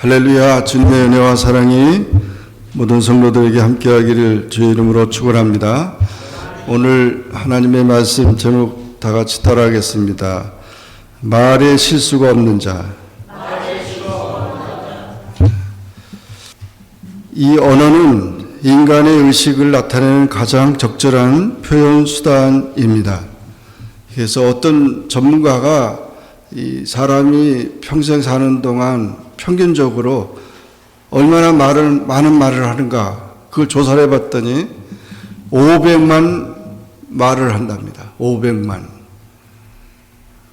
할렐루야. 주님의 은혜와 사랑이 모든 성도들에게 함께하기를 주의 이름으로 축원합니다. 오늘 하나님의 말씀 제목 다 같이 따라하겠습니다. 말에 실수가 없는 자. 이 언어는 인간의 의식을 나타내는 가장 적절한 표현 수단입니다. 그래서 어떤 전문가가 이 사람이 평생 사는 동안 평균적으로 얼마나 많은 말을 하는가 그걸 조사를 해봤더니 500만 말을 한답니다. 500만.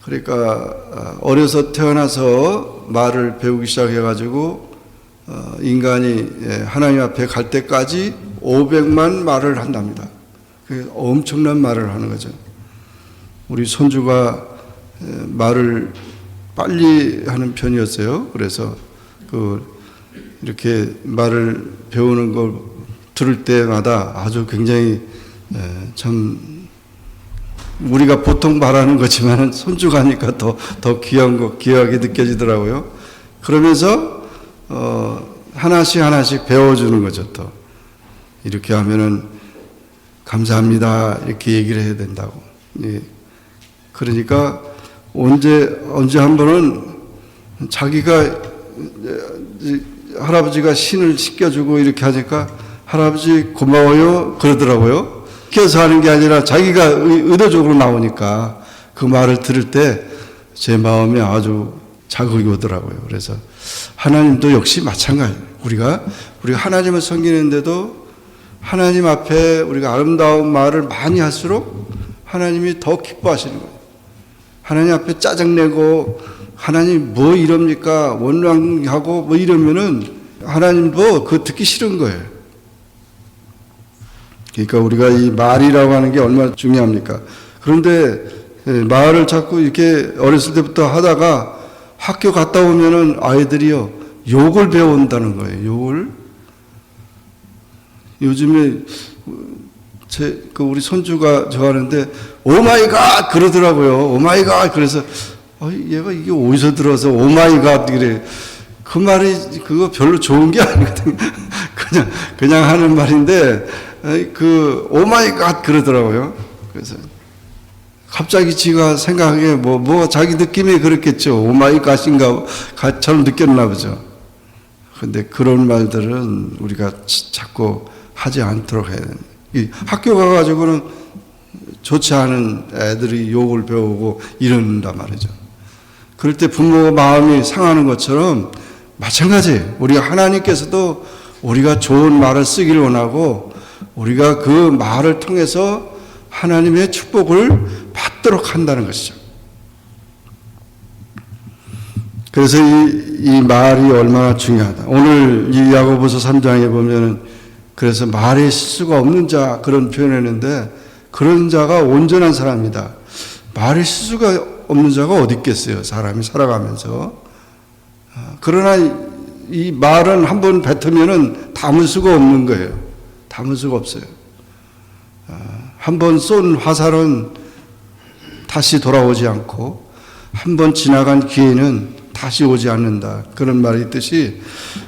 그러니까 어려서 태어나서 말을 배우기 시작해가지고 인간이 하나님 앞에 갈 때까지 500만 말을 한답니다. 엄청난 말을 하는 거죠. 우리 손주가 말을 빨리 하는 편이었어요. 그래서 이렇게 말을 배우는 걸 들을 때마다 아주 굉장히 참 우리가 보통 말하는 거지만 손주가 하니까 더 귀하게 느껴지더라고요. 그러면서 하나씩 배워주는 거죠. 또 이렇게 하면은 감사합니다 이렇게 얘기를 해야 된다고. 예. 그러니까 언제 한 번은 자기가 할아버지가 신을 씻겨주고 이렇게 하니까 할아버지 고마워요 그러더라고요. 시켜서 하는 게 아니라 자기가 의도적으로 나오니까 그 말을 들을 때 제 마음에 아주 자극이 오더라고요. 그래서 하나님도 역시 마찬가지예요. 우리가 하나님을 섬기는데도 하나님 앞에 우리가 아름다운 말을 많이 할수록 하나님이 더 기뻐하시는 거예요. 하나님 앞에 짜증내고 하나님 뭐 이럽니까 원망하고 뭐 이러면은 하나님도 그거 듣기 싫은 거예요. 그러니까 우리가 이 말이라고 하는 게 얼마나 중요합니까? 그런데 말을 자꾸 이렇게 어렸을 때부터 하다가 학교 갔다 오면은 아이들이요 욕을 배운다는 거예요. 욕을. 요즘에 우리 손주가 좋아하는데 오마이갓 그러더라고요. 오마이갓. 그래서 얘가 이게 어디서 들어서 오마이갓 그래. 그 말이 그거 별로 좋은 게 아니거든요. 그냥 하는 말인데 오마이갓 그러더라고요. 그래서 갑자기 지가 생각하기에 뭐 자기 느낌이 그렇겠죠. 오마이갓인가 갓처럼 느꼈나 보죠. 근데 그런 말들은 우리가 자꾸 하지 않도록 해야 됩니다. 학교 가가지고는 좋지 않은 애들이 욕을 배우고 이런단 말이죠. 그럴 때 부모가 마음이 상하는 것처럼 마찬가지예요. 우리가 하나님께서도 우리가 좋은 말을 쓰기를 원하고 우리가 그 말을 통해서 하나님의 축복을 받도록 한다는 것이죠. 그래서 이 말이 얼마나 중요하다. 오늘 이 야고보서 3장에 보면은 그래서 말에 실수가 없는 자 그런 표현했는데 그런 자가 온전한 사람이다. 말에 실수가 없는 자가 어디 있겠어요. 사람이 살아가면서. 그러나 이 말은 한번 뱉으면은 담을 수가 없는 거예요. 담을 수가 없어요. 한번 쏜 화살은 다시 돌아오지 않고 한번 지나간 기회는 다시 오지 않는다. 그런 말이 있듯이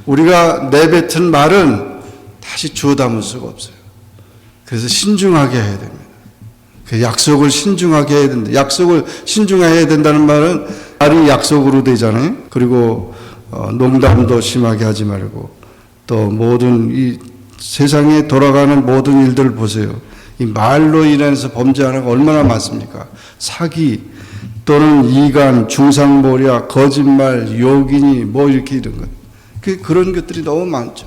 우리가 내뱉은 말은 다시 주워 담을 수가 없어요. 그래서 신중하게 해야 됩니다. 그 약속을 신중하게 해야 된다. 약속을 신중해야 된다는 말은 말이 약속으로 되잖아요. 그리고 농담도 심하게 하지 말고 또 모든 이 세상에 돌아가는 모든 일들을 보세요. 이 말로 인해서 범죄하는 거 얼마나 많습니까? 사기 또는 이간, 중상모략, 거짓말, 요긴이 뭐 이렇게 이런 것. 그런 것들이 너무 많죠.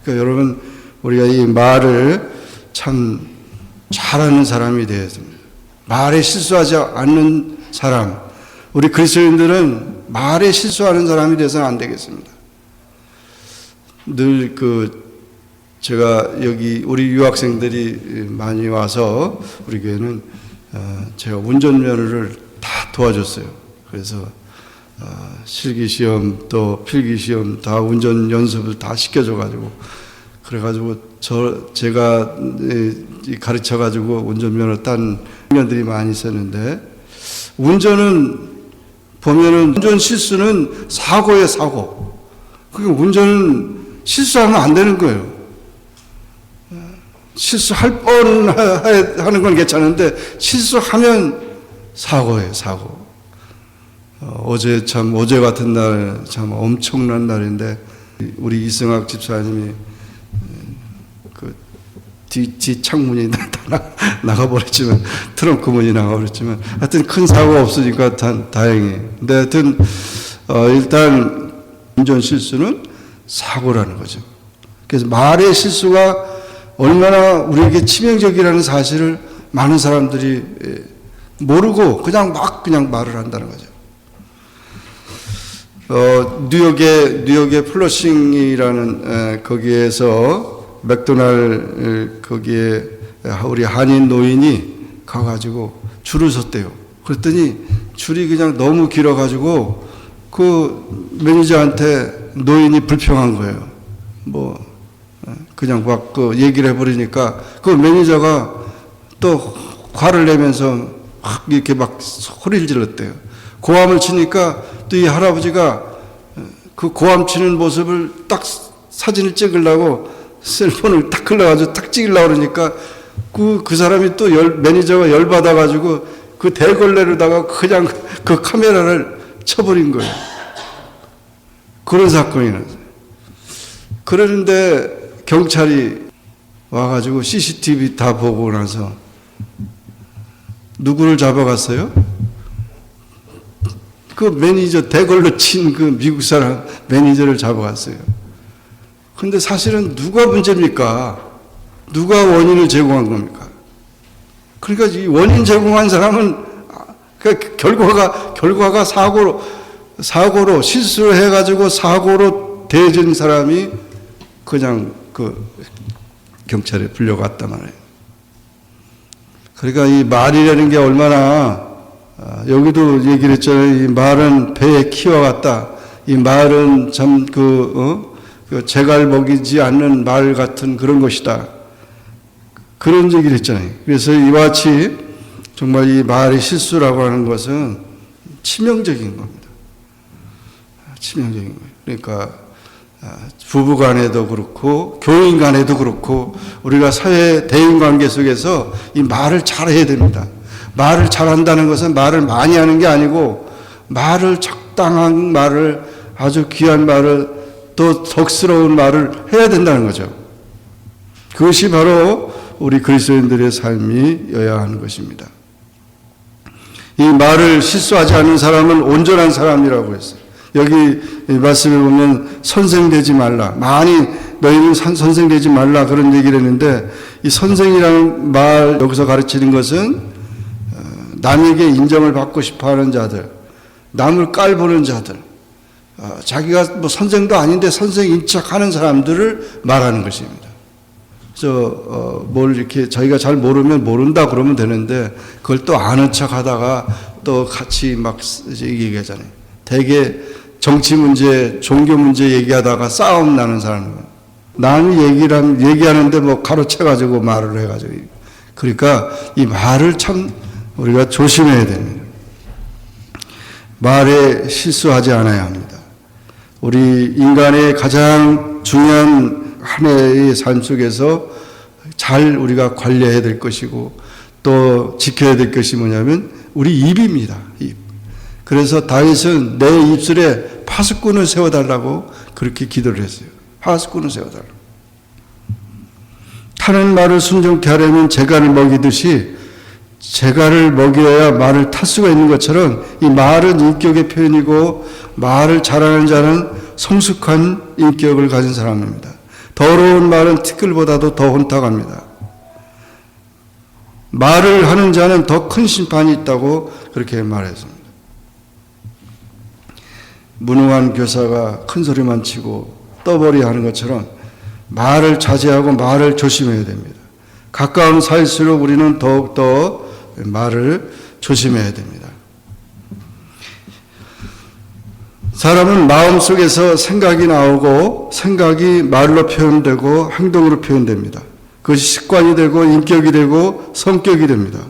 그러니까 여러분 우리가 이 말을 참 잘하는 사람이 되어야 됩니다. 말에 실수하지 않는 사람. 우리 그리스도인들은 말에 실수하는 사람이 돼서는 안 되겠습니다. 늘 제가 여기 우리 유학생들이 많이 와서 우리 교회는 제가 운전면허를 다 도와줬어요. 그래서 실기시험 또 필기시험 다 운전 연습을 다 시켜줘가지고 그래가지고 제가 가르쳐가지고 운전면허 딴 청년들이 많이 있었는데 운전은 보면은 운전 실수는 사고예요, 사고. 그러니까 운전은 실수하면 안 되는 거예요. 실수할 뻔 하는 건 괜찮은데 실수하면 사고예요, 사고. 어제 같은 날 참 엄청난 날인데 우리 이승학 집사님이 그 뒤 창문이 나가버렸지만 트렁크 문이 나가버렸지만 하여튼 큰 사고가 없으니까 다행히. 근데 하여튼 일단 운전 실수는 사고라는 거죠. 그래서 말의 실수가 얼마나 우리에게 치명적이라는 사실을 많은 사람들이 모르고 그냥 말을 한다는 거죠. 뉴욕의 플러싱이라는 거기에서 맥도날 거기에 우리 한인 노인이 가가지고 줄을 섰대요. 그랬더니 줄이 그냥 너무 길어가지고 그 매니저한테 노인이 불평한 거예요. 뭐 그냥 막 그 얘기를 해버리니까 그 매니저가 또 화를 내면서 막 이렇게 막 소리를 질렀대요. 고함을 치니까 또 이 할아버지가 그 고함 치는 모습을 딱 사진을 찍으려고 셀폰을 딱 흘러가지고 딱 찍으려고 그러니까 그 사람이 또 매니저가 열받아가지고 그 대걸레로다가 그냥 그 카메라를 쳐버린 거예요. 그런 사건이 났어요. 그러는데 경찰이 와가지고 CCTV 다 보고 나서 누구를 잡아갔어요? 그 매니저 대걸로 친 그 미국 사람 매니저를 잡아갔어요. 근데 사실은 누가 문제입니까? 누가 원인을 제공한 겁니까? 그러니까 이 원인 제공한 사람은 그러니까 결과가 사고로 실수를 해가지고 사고로 대진 사람이 그냥 그 경찰에 불려갔단 말이에요. 그러니까 이 말이라는 게 얼마나 여기도 얘기를 했잖아요. 이 말은 배의 키와 같다. 이 말은 참 그 재갈 먹이지 않는 말 같은 그런 것이다. 그런 얘기를 했잖아요. 그래서 이와 같이 정말 이 말의 실수라고 하는 것은 치명적인 겁니다. 치명적인 거예요. 그러니까 부부 간에도 그렇고 교인 간에도 그렇고 우리가 사회 대인관계 속에서 이 말을 잘해야 됩니다. 말을 잘한다는 것은 말을 많이 하는 게 아니고 말을 적당한 말을 아주 귀한 말을 또 덕스러운 말을 해야 된다는 거죠. 그것이 바로 우리 그리스도인들의 삶이어야 하는 것입니다. 이 말을 실수하지 않는 사람은 온전한 사람이라고 했어요. 여기 말씀에 보면 선생되지 말라. 많이 너희는 선생되지 말라 그런 얘기를 했는데 이 선생이라는 말 여기서 가르치는 것은 남에게 인정을 받고 싶어하는 자들, 남을 깔보는 자들, 자기가 뭐 선생도 아닌데 선생인 척하는 사람들을 말하는 것입니다. 그래서 뭘 이렇게 저희가 잘 모르면 모른다 그러면 되는데 그걸 또 아는 척하다가 또 같이 막 얘기하잖아요. 대개 정치 문제, 종교 문제 얘기하다가 싸움 나는 사람은 남이 얘기하는데 뭐 가로채가지고 말을 해가지고 그러니까 이 말을 참 우리가 조심해야 됩니다. 말에 실수하지 않아야 합니다. 우리 인간의 가장 중요한 한 해의 삶 속에서 잘 우리가 관리해야 될 것이고 또 지켜야 될 것이 뭐냐면 우리 입입니다. 입. 그래서 다윗은 내 입술에 파수꾼을 세워달라고 그렇게 기도를 했어요. 파수꾼을 세워달라고. 타는 말을 순종케 하려면 재갈을 먹이듯이 재갈을 먹여야 말을 탈 수가 있는 것처럼 이 말은 인격의 표현이고 말을 잘하는 자는 성숙한 인격을 가진 사람입니다. 더러운 말은 티끌보다도 더 혼탁합니다. 말을 하는 자는 더 큰 심판이 있다고 그렇게 말했습니다. 무능한 교사가 큰 소리만 치고 떠벌이 하는 것처럼 말을 자제하고 말을 조심해야 됩니다. 가까운 사이일수록 우리는 더욱더 말을 조심해야 됩니다. 사람은 마음속에서 생각이 나오고 생각이 말로 표현되고 행동으로 표현됩니다. 그것이 습관이 되고 인격이 되고 성격이 됩니다.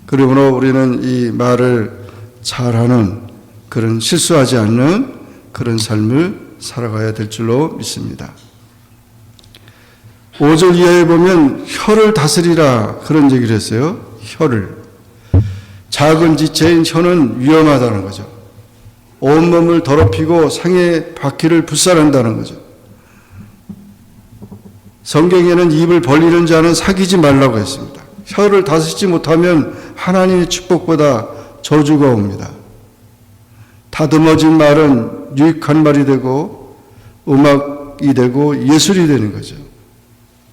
그러므로 우리는 이 말을 잘하는 그런 실수하지 않는 그런 삶을 살아가야 될 줄로 믿습니다. 5절 이하에 보면 혀를 다스리라 그런 얘기를 했어요. 혀를. 작은 지체인 혀는 위험하다는 거죠. 온몸을 더럽히고 상의 바퀴를 불살한다는 거죠. 성경에는 입을 벌리는 자는 사귀지 말라고 했습니다. 혀를 다스리지 못하면 하나님의 축복보다 저주가 옵니다. 다듬어진 말은 유익한 말이 되고 음악이 되고 예술이 되는 거죠.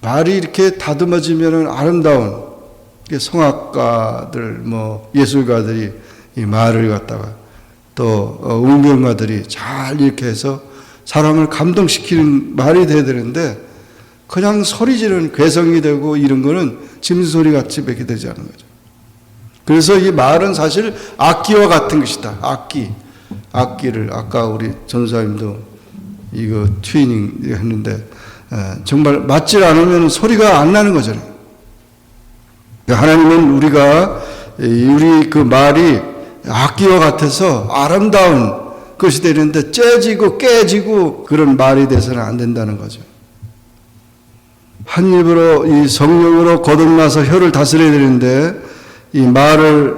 말이 이렇게 다듬어지면 아름다운 성악가들, 예술가들이 이 말을 갖다가 또 운동가들이 잘 이렇게 해서 사람을 감동시키는 말이 돼야 되는데 그냥 소리 지르는 괴성이 되고 이런 거는 짐소리 같이 맺게 되지 않는 거죠. 그래서 이 말은 사실 악기와 같은 것이다. 악기를 아까 우리 전사님도 이거 튜닝 했는데 정말 맞지 않으면 소리가 안 나는 거잖아요. 하나님은 우리 그 말이 악기와 같아서 아름다운 것이 되는데 째지고 깨지고 그런 말이 돼서는 안 된다는 거죠. 한 입으로 이 성령으로 거듭나서 혀를 다스려야 되는데 이 말을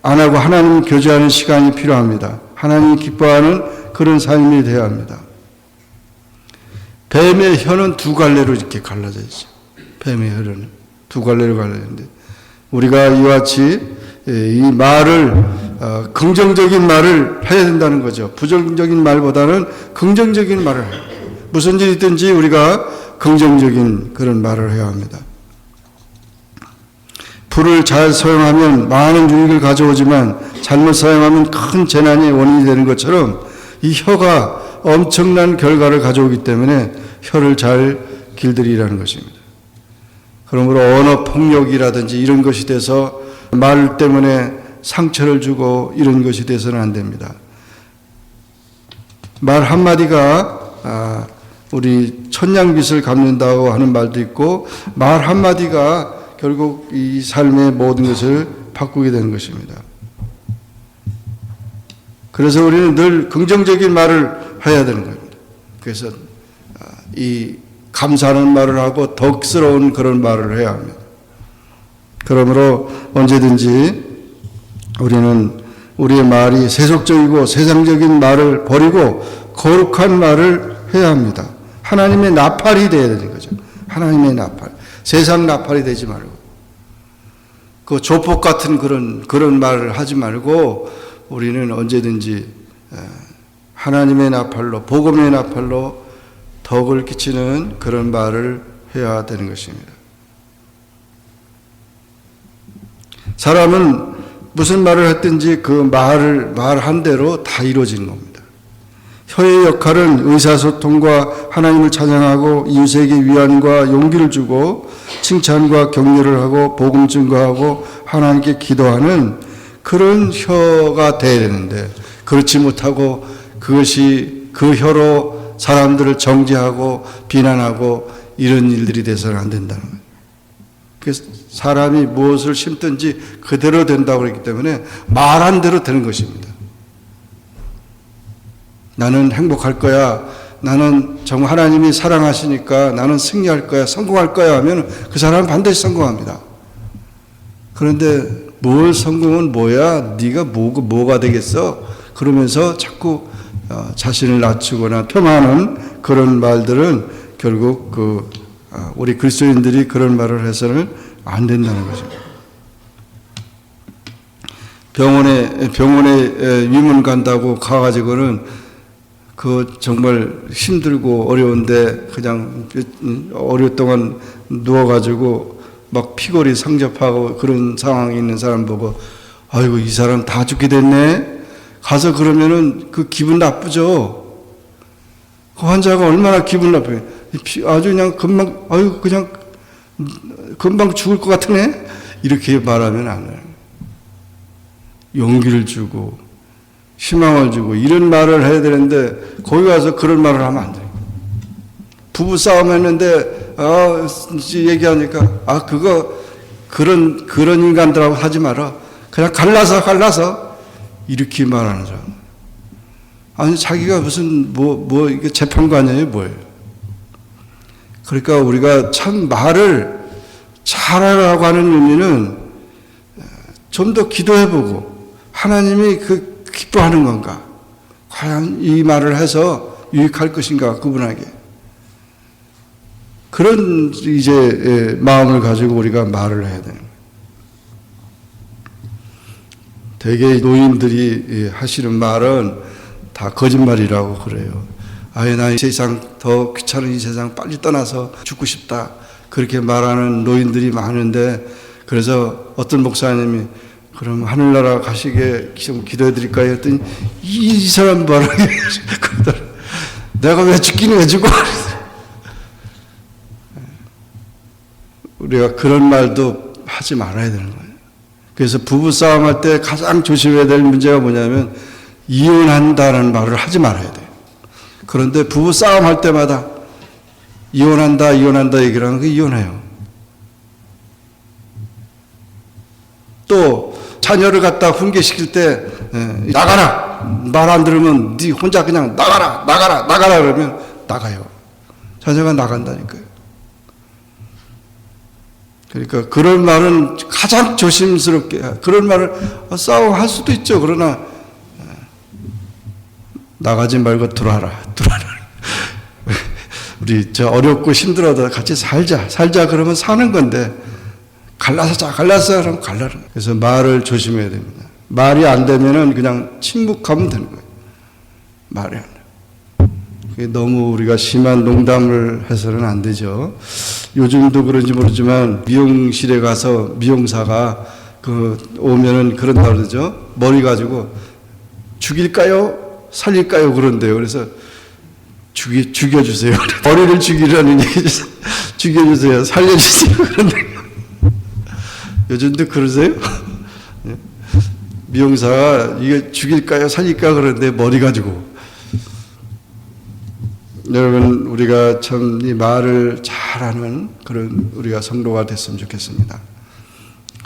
안 하고 하나님 교제하는 시간이 필요합니다. 하나님이 기뻐하는 그런 삶이 되어야 합니다. 뱀의 혀는 두 갈래로 이렇게 갈라져 있죠. 뱀의 혀는 두 갈래로 갈라지는데 우리가 이와 같이 이 말을 긍정적인 말을 해야 된다는 거죠. 부정적인 말보다는 긍정적인 말을 해요. 무슨 일이든지 우리가 긍정적인 그런 말을 해야 합니다. 불을 잘 사용하면 많은 유익을 가져오지만 잘못 사용하면 큰 재난의 원인이 되는 것처럼 이 혀가 엄청난 결과를 가져오기 때문에 혀를 잘 길들이라는 것입니다. 그러므로 언어 폭력이라든지 이런 것이 돼서 말 때문에 상처를 주고 이런 것이 돼서는 안 됩니다. 말 한마디가 우리 천냥빚을 갚는다고 하는 말도 있고 말 한마디가 결국 이 삶의 모든 것을 바꾸게 되는 것입니다. 그래서 우리는 늘 긍정적인 말을 해야 되는 겁니다. 그래서 이 감사하는 말을 하고 덕스러운 그런 말을 해야 합니다. 그러므로 언제든지 우리는 우리의 말이 세속적이고 세상적인 말을 버리고 거룩한 말을 해야 합니다. 하나님의 나팔이 되어야 되는 거죠. 하나님의 나팔. 세상 나팔이 되지 말고 그 조폭 같은 그런 말을 하지 말고 우리는 언제든지 하나님의 나팔로 복음의 나팔로 덕을 끼치는 그런 말을 해야 되는 것입니다. 사람은 무슨 말을 했든지 그 말한 대로 다 이루어지는 겁니다. 혀의 역할은 의사소통과 하나님을 찬양하고 이웃에게 위안과 용기를 주고 칭찬과 격려를 하고 복음 증거하고 하나님께 기도하는 그런 혀가 되어야 되는데 그렇지 못하고 그것이 그 혀로 사람들을 정죄하고 비난하고 이런 일들이 돼서는 안 된다는 거예요. 그래서 사람이 무엇을 심든지 그대로 된다고 그랬기 때문에 말한 대로 되는 것입니다. 나는 행복할 거야. 나는 정말 하나님이 사랑하시니까 나는 승리할 거야. 성공할 거야 하면 그 사람은 반드시 성공합니다. 그런데 뭘 성공은 뭐야? 네가 뭐가 되겠어? 그러면서 자꾸 자신을 낮추거나 폄하하는 그런 말들은 결국 우리 그리스도인들이 그런 말을 해서는 안 된다는 것입니다. 병원에 위문 간다고 가가지고는 정말 힘들고 어려운데 그냥 오랫동안 누워가지고 막 피골이 상접하고 그런 상황에 있는 사람 보고 아이고 이 사람 다 죽게 됐네. 가서 그러면은 그 기분 나쁘죠. 그 환자가 얼마나 기분 나쁘게 아주 그냥 금방 죽을 것 같으네. 이렇게 말하면 안 해요. 용기를 주고 희망을 주고 이런 말을 해야 되는데 거기 가서 그런 말을 하면 안 돼요. 부부 싸움 했는데 얘기하니까 그런 인간들하고 하지 마라. 그냥 갈라서 이렇게 말하는 사람. 아니, 자기가 무슨, 이게 재판관이에요, 뭐예요? 그러니까 우리가 참 말을 잘하라고 하는 의미는 좀 더 기도해보고, 하나님이 기뻐하는 건가? 과연 이 말을 해서 유익할 것인가, 그분에게. 그런 이제 마음을 가지고 우리가 말을 해야 되는 거예요. 대개 노인들이 하시는 말은 다 거짓말이라고 그래요. 아예 나 이 세상 더 귀찮은 이 세상 빨리 떠나서 죽고 싶다. 그렇게 말하는 노인들이 많은데, 그래서 어떤 목사님이 그럼 하늘나라 가시게 좀 기도해 드릴까요? 했더니 이 사람 봐라. 내가 왜 죽기는 왜 죽어? 우리가 그런 말도 하지 말아야 되는 거예요. 그래서 부부싸움 할 때 가장 조심해야 될 문제가 뭐냐면 이혼한다는 말을 하지 말아야 돼요. 그런데 부부싸움 할 때마다 이혼한다 얘기를 하면 이혼해요. 또 자녀를 갖다 훈계시킬 때 나가라, 말 안 들으면 네 혼자 그냥 나가라 그러면 나가요. 자녀가 나간다니까요. 그러니까 그런 말은 가장 조심스럽게, 그런 말을 싸움할 수도 있죠. 그러나 나가지 말고 들어와라. 우리 어렵고 힘들어도 같이 살자 그러면 사는 건데, 갈라서 그러면 갈라라. 그래서 말을 조심해야 됩니다. 말이 안 되면은 그냥 침묵하면 되는 거예요. 말이 안 돼. 그게 너무 우리가 심한 농담을 해서는 안 되죠. 요즘도 그런지 모르지만 미용실에 가서 미용사가 오면은 그런다 그러죠. 머리 가지고 죽일까요? 살릴까요? 그런데요. 그래서 죽여주세요. 머리를 죽이라는 얘기죠. 죽여주세요. 살려주세요. 그런데 요즘도 그러세요? 미용사가 이게 죽일까요? 살릴까? 그러는데 머리 가지고. 여러분, 우리가 참 이 말을 잘하는 그런 우리가 성도가 됐으면 좋겠습니다.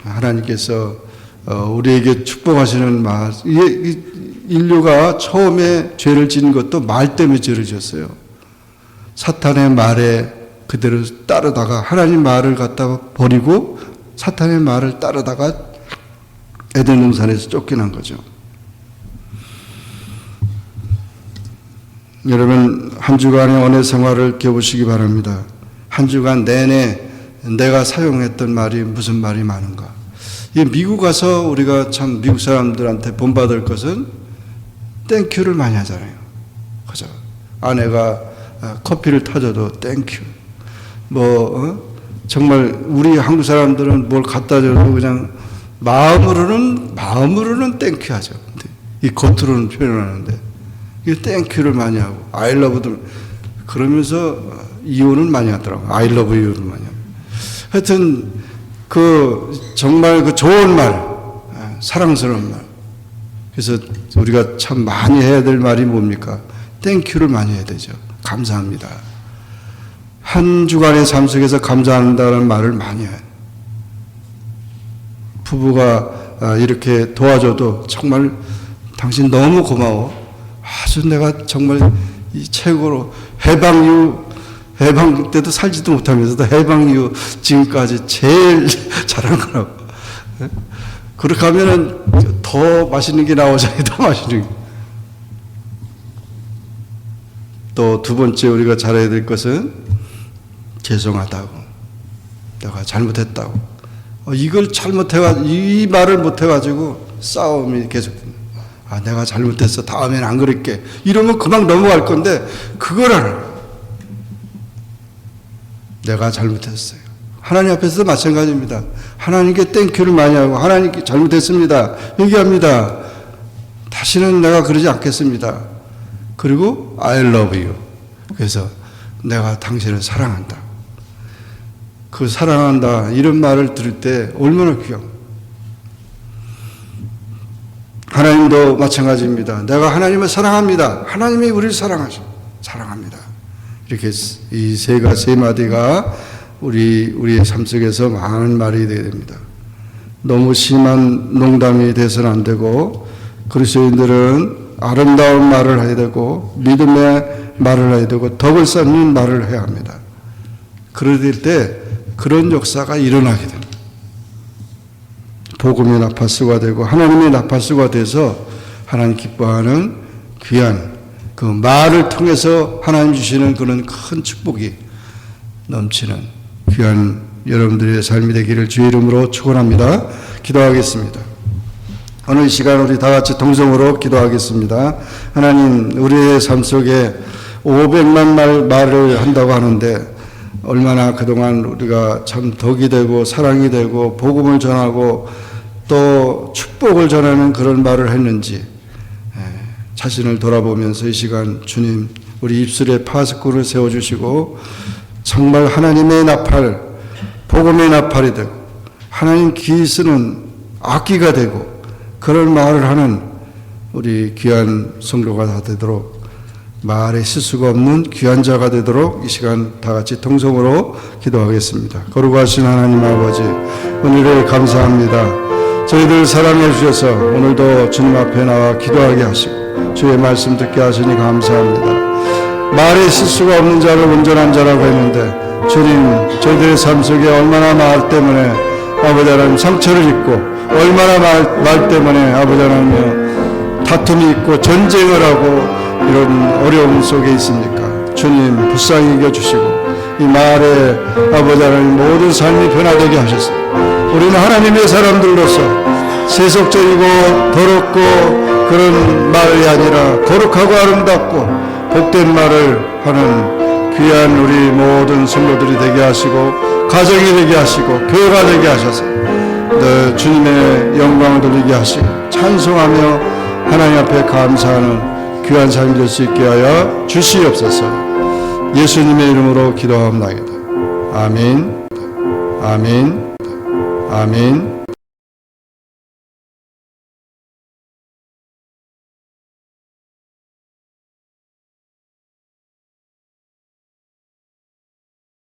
하나님께서 우리에게 축복하시는 말, 인류가 처음에 죄를 지은 것도 말 때문에 죄를 지었어요. 사탄의 말에 그대로 따르다가 하나님 말을 갖다가 버리고 사탄의 말을 따르다가 에덴 동산에서 쫓겨난 거죠. 여러분, 한 주간의 언어 생활을 겨보시기 바랍니다. 한 주간 내내 내가 사용했던 말이 무슨 말이 많은가. 미국 가서 우리가 참 미국 사람들한테 본받을 것은 땡큐를 많이 하잖아요. 그죠? 아내가 커피를 타줘도 땡큐. 정말 우리 한국 사람들은 뭘 갖다 줘도 그냥 마음으로는 땡큐 하죠. 근데 이 겉으로는 표현하는데 이 땡큐를 많이 하고 I love도 그러면서 이혼은 많이 하더라고요. I love you를 많이 하고. 하여튼 정말 좋은 말, 사랑스러운 말. 그래서 우리가 참 많이 해야 될 말이 뭡니까? 땡큐를 많이 해야 되죠. 감사합니다. 한 주간의 삶 속에서 감사한다는 말을 많이 해요. 부부가 이렇게 도와줘도 정말 당신 너무 고마워. 아주 내가 정말 이 최고로 해방 때도 살지도 못하면서도 해방 이후 지금까지 제일 잘한 거라고. 그렇게 하면은 더 맛있는 게 나오잖아요. 더 맛있는 게. 또 두 번째 우리가 잘해야 될 것은 죄송하다고. 내가 잘못했다고. 이걸 이 말을 못해가지고 싸움이 계속됩니다. 내가 잘못했어. 다음엔 안 그럴게. 이러면 그만 넘어갈 건데, 그걸 안 해요. 내가 잘못했어요. 하나님 앞에서도 마찬가지입니다. 하나님께 땡큐를 많이 하고, 하나님께 잘못했습니다. 얘기합니다. 다시는 내가 그러지 않겠습니다. 그리고 I love you. 그래서 내가 당신을 사랑한다. 그 사랑한다 이런 말을 들을 때 얼마나 귀여워. 하나님도 마찬가지입니다. 내가 하나님을 사랑합니다. 하나님이 우리를 사랑합니다. 이렇게 이 세 마디가 우리의 삶 속에서 많은 말이 되어야 됩니다. 너무 심한 농담이 돼서는 안 되고, 그리스도인들은 아름다운 말을 해야 되고 믿음의 말을 해야 되고 덕을 쌓는 말을 해야 합니다. 그럴 때 그런 역사가 일어나게 됩니다. 복음의 나팔수가 되고 하나님의 나팔수가 돼서 하나님 기뻐하는 귀한 그 말을 통해서 하나님 주시는 그런 큰 축복이 넘치는 귀한 여러분들의 삶이 되기를 주의 이름으로 축원합니다. 기도하겠습니다. 오늘 이 시간 우리 다 같이 동성으로 기도하겠습니다. 하나님, 우리의 삶 속에 500만 말을 한다고 하는데 얼마나 그동안 우리가 참 덕이 되고 사랑이 되고 복음을 전하고 또 축복을 전하는 그런 말을 했는지 자신을 돌아보면서 이 시간 주님 우리 입술에 파수꾼을 세워주시고 정말 하나님의 나팔, 복음의 나팔이 되고 하나님 귀 쓰는 악기가 되고 그런 말을 하는 우리 귀한 성도가 다 되도록 말에 실수가 없는 귀한 자가 되도록 이 시간 다 같이 통성으로 기도하겠습니다. 거룩하신 하나님 아버지, 오늘을 감사합니다. 저희들 사랑해 주셔서 오늘도 주님 앞에 나와 기도하게 하시고 주의 말씀 듣게 하시니 감사합니다. 말에 실수가 없는 자를 온전한 자라고 했는데 주님, 저희들의 삶 속에 얼마나 말 때문에 아버지 하나님 상처를 입고 얼마나 말 때문에 아버지 하나님 다툼이 있고 전쟁을 하고 이런 어려움 속에 있습니까? 주님 불쌍히 여겨주시고 이 말에 아버지 하나님 모든 삶이 변화되게 하셔서 우리는 하나님의 사람들로서 세속적이고 더럽고 그런 말이 아니라 거룩하고 아름답고 복된 말을 하는 귀한 우리 모든 성도들이 되게 하시고 가정이 되게 하시고 교회가 되게 하셔서 늘 주님의 영광을 돌리게 하시고 찬송하며 하나님 앞에 감사하는 귀한 삶이 될 수 있게 하여 주시옵소서. 예수님의 이름으로 기도하옵나이다. 아멘. 아멘. 아멘.